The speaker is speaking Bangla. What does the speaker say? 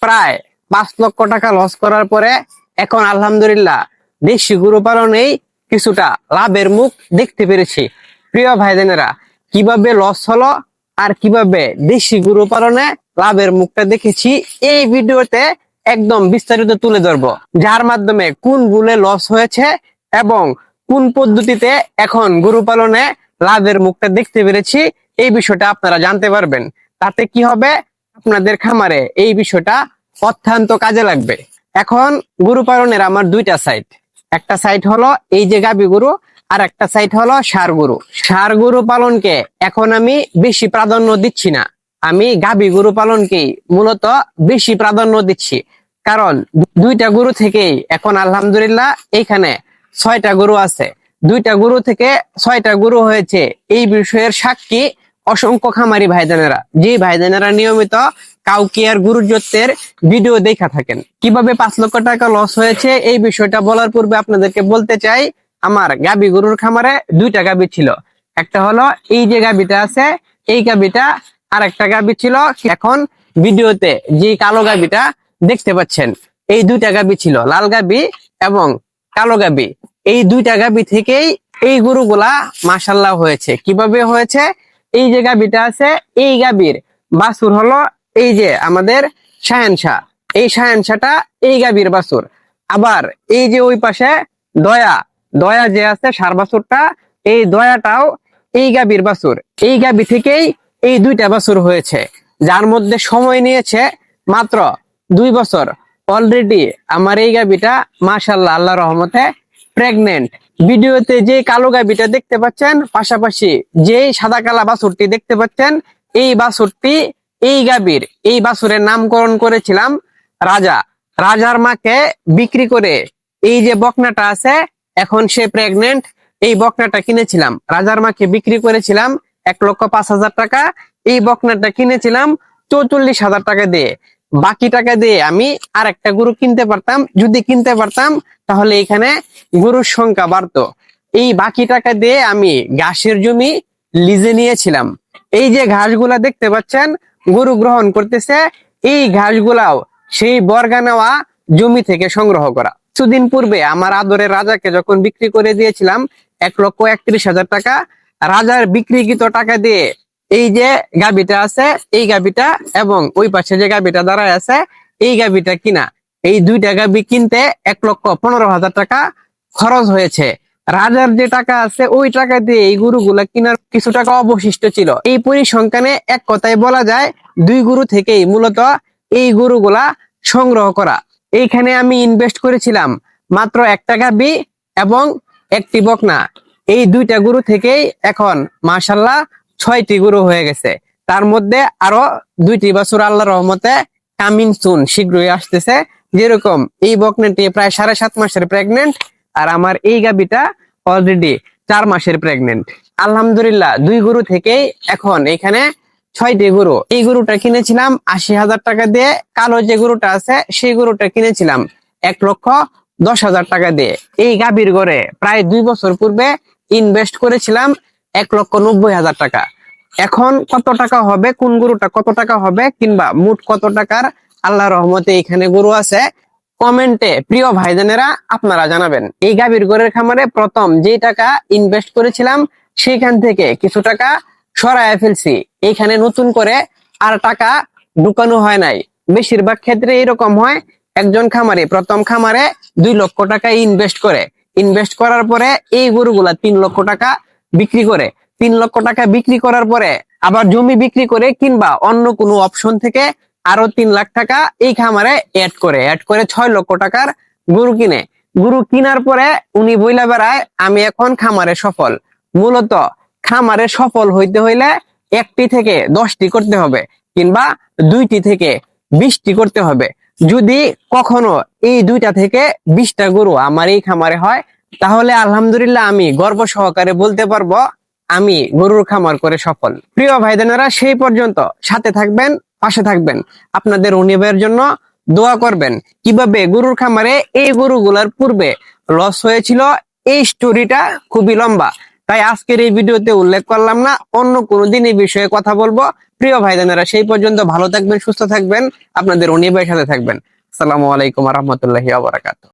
প্রায় 5 লক্ষ টাকা লস করার পরে এখন আলহামদুলিল্লাহ দেশি গরু পালনেই কিছুটা লাভের মুখ দেখতে পেরেছি। প্রিয় ভাই বোনেরা, কিভাবে লস হলো আর কিভাবে দেশি গরু পালনে লাভের মুখটা দেখেছি এই ভিডিওতে একদম বিস্তারিত তুলে ধরবো, যার মাধ্যমে কোন গুলে লস হয়েছে এবং কোন পদ্ধতিতে এখন গরু পালনে লাভের মুখটা দেখতে পেরেছি এই বিষয়টা আপনারা জানতে পারবেন। তাতে কি হবে, আপনাদের খামারে এই বিষয়টা অত্যন্ত কাজে লাগবে। এখন গরু পালনের আমার দুইটা সাইট, একটা সাইট হলো এই যে গাভী গরু, আর একটা সাইট হলো ষাঁড় গরু। ষাঁড় গরু পালনকে এখন আমি বেশি প্রাধান্য দিচ্ছি না, আমি গাভী গরু পালনকেই মূলত বেশি প্রাধান্য দিচ্ছি। কারণ দুইটা গরু থেকেই এখন আলহামদুলিল্লাহ এইখানে 6টা গরু আছে। দুইটা গরু থেকে 6টা গরু হয়েছে, এই বিষয়ের সাক্ষী অসংখ্য খামারি ভাইজানেরা, যে ভাইজানেরা নিয়মিত কাউকিয়ার গরুর জোতের ভিডিও দেখা থাকেন। কিভাবে 5 লক্ষ টাকা লস হয়েছে এই বিষয়টা বলার পূর্বে আপনাদেরকে বলতে চাই, আমার গাভী গরুর খামারে দুইটা গাভী ছিল। একটা হলো এই যে গাভীটা আছে, এই গাভীটা, আর একটা গাভী ছিল এখন ভিডিওতে যে কালো গাভীটা দেখতে পাচ্ছেন। এই দুইটা গাভী ছিল, লাল গাভী এবং কালো গাভী। এই দুইটা গাভী থেকেই এই গরুগুলা মাশাআল্লাহ হয়েছে। কিভাবে হয়েছে, এই যে গাভীটা আছে, এই গাভীর বাছুর হলো এই যে আমাদের শাহেনশাহ, এই শাহেনশাহটা এই গাভীর বাছুর। আবার এই যে ওই পাশে দয়া, দয়া যে আছে ষাঁড় বাছুরটা, এই দয়াটাও এই গাভীর বাছুর। এই গাভী থেকেই এই দুইটা বাছুর হয়েছে, যার মধ্যে সময় নিয়েছে মাত্র 2 বছর। অলরেডি আমার এই গাভীটা মাশাআল্লাহ আল্লাহর রহমতে প্রেগনেন্ট। ভিডিওতে যে কালো গাভীটা দেখতে পাচ্ছেন, পাশাপাশি যে সাদা কালা বাছুরটি দেখতে পাচ্ছেন, এই বাছুরটি এই গাভীর। এই বাছুরের নামকরণ করেছিলাম রাজা। রাজার মাকে বিক্রি করে এই যে বকনাটা আছে, এখন সে প্রেগনেন্ট। এই বকনাটা কিনেছিলাম, রাজার মাকে বিক্রি করেছিলাম 1,05,000 টাকা। এই বকনাটা কিনেছিলাম 44,000 টাকা দিয়ে। বাকি টাকা দিয়ে আমি আর একটা গরু কিনতে পারতাম, যদি কিনতে পারতাম তাহলে এখানে গরুর সংখ্যা বাড়তো। এই বাকি টাকা দিয়ে আমি ঘাসের জমি লিজে নিয়েছিলাম। এই যে ঘাসগুলা দেখতে পাচ্ছেন গরু গ্রহণ করতেছে, এই ঘাসগুলাও সেই বর্গা নেওয়া জমি থেকে সংগ্রহ করা। কিছুদিন পূর্বে আমার আদরের রাজাকে যখন বিক্রি করে দিয়েছিলাম 1,31,000 টাকা, রাজার বিক্রিকৃত টাকা দিয়ে এই যে গাভীটা আছে, এই গাভীটা এবং ওই পাশে যে গাভীটা দাঁড়ায় আছে, এই গাভীটা কিনা। এই দুইটা গাভী কিনতে 1,15,000 টাকা খরচ হয়েছে। রাজার যে টাকা আছে ওই টাকা দিয়ে এই গরুগুলা কেনার কিছু টাকা অবশিষ্ট ছিল। এই পরিসংখ্যানে এক কথায় বলা যায় দুই গরু থেকেই মূলত এই গরুগুলা সংগ্রহ করা। এইখানে আমি ইনভেস্ট করেছিলাম মাত্র একটা গাভী এবং একটি বকনা। এই দুইটা গরু থেকেই এখন মাশাআল্লাহ 6টি গরু হয়ে গেছে। তার মধ্যে আরো 2টি বাছুর আল্লাহর রহমতে কামিং সুন, শীঘ্রই আসতেছে। যেরকম এই বকনাটি প্রায় 7.5 মাসের প্রেগনেন্ট, আর আমার এই গাভীটা অলরেডি 4 মাসের প্রেগনেন্ট। আলহামদুলিল্লাহ দুই গরু থেকেই এখন এখানে 6টি গরু। এই গরুটা কিনেছিলাম 80,000 টাকা দিয়ে। কালো যে গরুটা আছে সেই গরুটা কিনেছিলাম 1,10,000 টাকা দিয়ে। এই গাভীর গড়ে প্রায় 2 বছর পূর্বে ইনভেস্ট করেছিলাম 1,90,000 টাকা। এখন কত টাকা হবে, কোন গরুটা কত টাকা হবে, কিংবা মোট কত টাকার আল্লাহর রহমতে এখানে গরু আছে, কমেন্টে প্রিয় ভাইজানেরা আপনারা জানাবেন। এই গাভীর গরের খামারে প্রথম যে টাকা ইনভেস্ট করেছিলাম সেখান থেকে কিছু টাকা সরায় ফেলছি। এখানে নতুন করে আর টাকা ঢুকানো হয় নাই। বেশিরভাগ ক্ষেত্রে এরকম হয়, একজন খামারে প্রথম খামারে 2 লক্ষ টাকা ইনভেস্ট করে, ইনভেস্ট করার পরে এই গরুগুলা 3 লক্ষ টাকা বিক্রি করে। 3 লক্ষ টাকা বিক্রি করার পরে আবার জমি বিক্রি করে কিংবা অন্য কোনো অপশন থেকে আরো 3 লাখ টাকা এই খামারে অ্যাড করে 6 লক্ষ টাকার গরু কিনে। গরু কেনার পরে উনি বইলা বেড়ায় আমি এখন খামারে সফল। মূলত খামারে সফল হইতে হইলে 1টি থেকে 10টি করতে হবে, কিংবা 2টি থেকে 20টি করতে হবে। যদি কখনো এই 2টা থেকে 20টা গরু আমার এই খামারে হয়, তাহলে আলহামদুলিল্লাহ আমি গর্ব সহকারে বলতে পারবো আমি গরুর খামার করে সফল। প্রিয় ভাইদেনেরা, সেই পর্যন্ত সাথে থাকবেন, পাশে থাকবেন, আপনাদের উনিবের জন্য দোয়া করবেন। কিভাবে গরুর খামারে এই গরুগুলার পূর্বে লস হয়েছিল এই স্টোরিটা খুবই লম্বা। তাই আজকের এই ভিডিওতে উল্লেখ করলাম না, অন্য কোনো দিন এই বিষয়ে কথা বলবো। প্রিয় ভাই বোনেরা, সেই পর্যন্ত ভালো থাকবেন, সুস্থ থাকবেন, আপনাদের অনিবার্য সাথে থাকবেন। আসসালামু আলাইকুম ওয়া রাহমাতুল্লাহি ওয়া বারাকাতুহু।